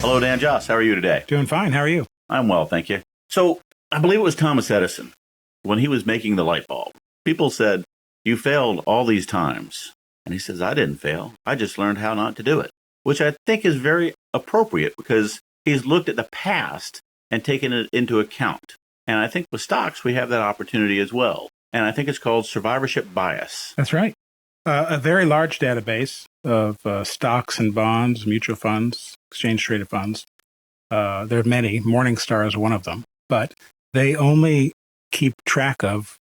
Hello, Dan Joss. How are you today? Doing fine. How are you? I'm well, thank you. So, I believe it was Thomas Edison, when he was making the light bulb. People said, "You failed all these times." And he says, "I didn't fail. I just learned how not to do it," which I think is very appropriate because he's looked at the past and taken it into account. And I think with stocks, we have that opportunity as well. And I think it's called survivorship bias. That's right. A very large database of stocks and bonds, mutual funds, exchange-traded funds. There are many. Morningstar is one of them. But they only keep track of,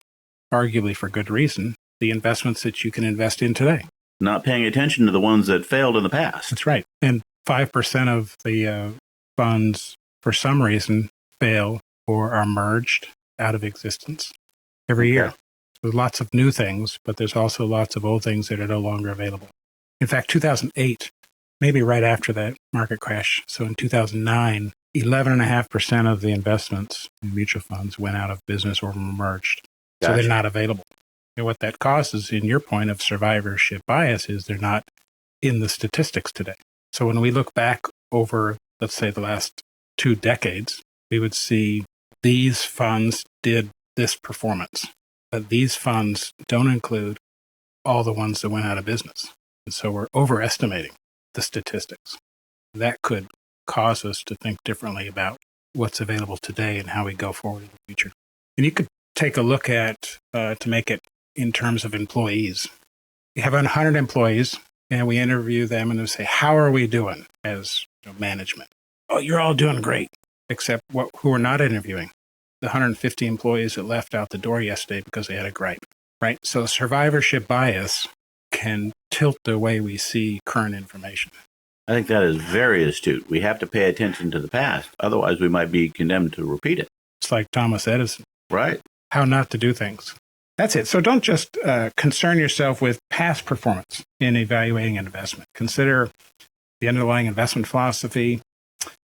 arguably for good reason, the investments that you can invest in today. Not paying attention to the ones that failed in the past. That's right. And 5% of the funds, for some reason, fail or are merged out of existence every year. There's lots of new things, but there's also lots of old things that are no longer available. In fact, 2008, maybe right after that market crash, so in 2009, 11.5% of the investments in mutual funds went out of business or were merged. Gotcha. So they're not available. And what that causes, in your point of survivorship bias, is they're not in the statistics today. So when we look back over, let's say, the last 2 decades, we would see these funds did this performance. But these funds don't include all the ones that went out of business. And so we're overestimating the statistics. That could cause us to think differently about what's available today and how we go forward in the future. And you could take a look at, to make it in terms of employees. We have 100 employees, and we interview them and they say, "How are we doing as management?" "Oh, you're all doing great," except who we're not interviewing. The 150 employees that left out the door yesterday because they had a gripe, right? So survivorship bias can tilt the way we see current information. I think that is very astute. We have to pay attention to the past. Otherwise, we might be condemned to repeat it. It's like Thomas Edison. Right. How not to do things. That's it. So don't just concern yourself with past performance in evaluating an investment. Consider the underlying investment philosophy,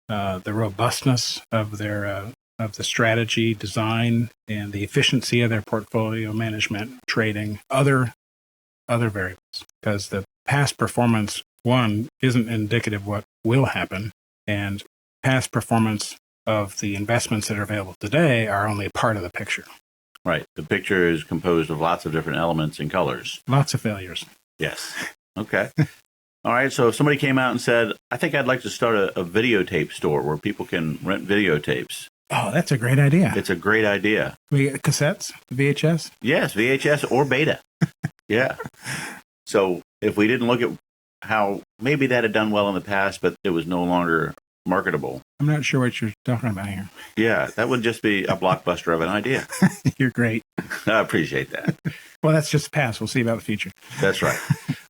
the robustness of their of the strategy, design, and the efficiency of their portfolio management, trading, other variables. Because the past performance, one, isn't indicative of what will happen, and past performance of the investments that are available today are only a part of the picture. Right. The picture is composed of lots of different elements and colors. Lots of failures. Yes. Okay. All right. So if somebody came out and said, "I think I'd like to start a videotape store where people can rent videotapes." Oh, that's a great idea. It's a great idea. We get cassettes, VHS? Yes, VHS or beta. Yeah. So if we didn't look at how maybe that had done well in the past, but it was no longer marketable. I'm not sure what you're talking about here. Yeah, that would just be a blockbuster of an idea. You're great. I appreciate that. Well, that's just the past. We'll see about the future. That's right.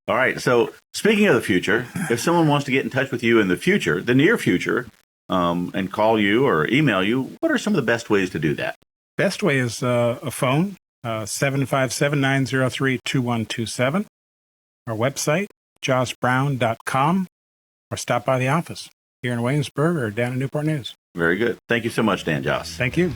All right. So speaking of the future, if someone wants to get in touch with you in the future, the near future, and call you or email you, what are some of the best ways to do that? Best way is a phone, 757-903-2127. Our website, jossbrown.com, or stop by the office here in Williamsburg or down in Newport News. Very good. Thank you so much, Dan Joss. Thank you.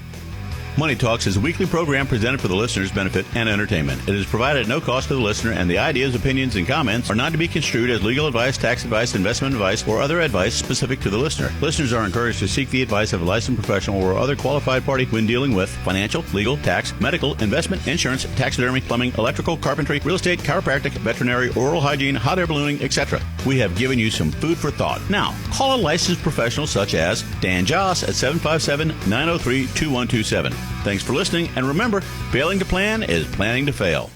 Money Talks is a weekly program presented for the listener's benefit and entertainment. It is provided at no cost to the listener, and the ideas, opinions, and comments are not to be construed as legal advice, tax advice, investment advice, or other advice specific to the listener. Listeners are encouraged to seek the advice of a licensed professional or other qualified party when dealing with financial, legal, tax, medical, investment, insurance, taxidermy, plumbing, electrical, carpentry, real estate, chiropractic, veterinary, oral hygiene, hot air ballooning, etc. We have given you some food for thought. Now, call a licensed professional such as Dan Joss at 757-903-2127. Thanks for listening, and remember, failing to plan is planning to fail.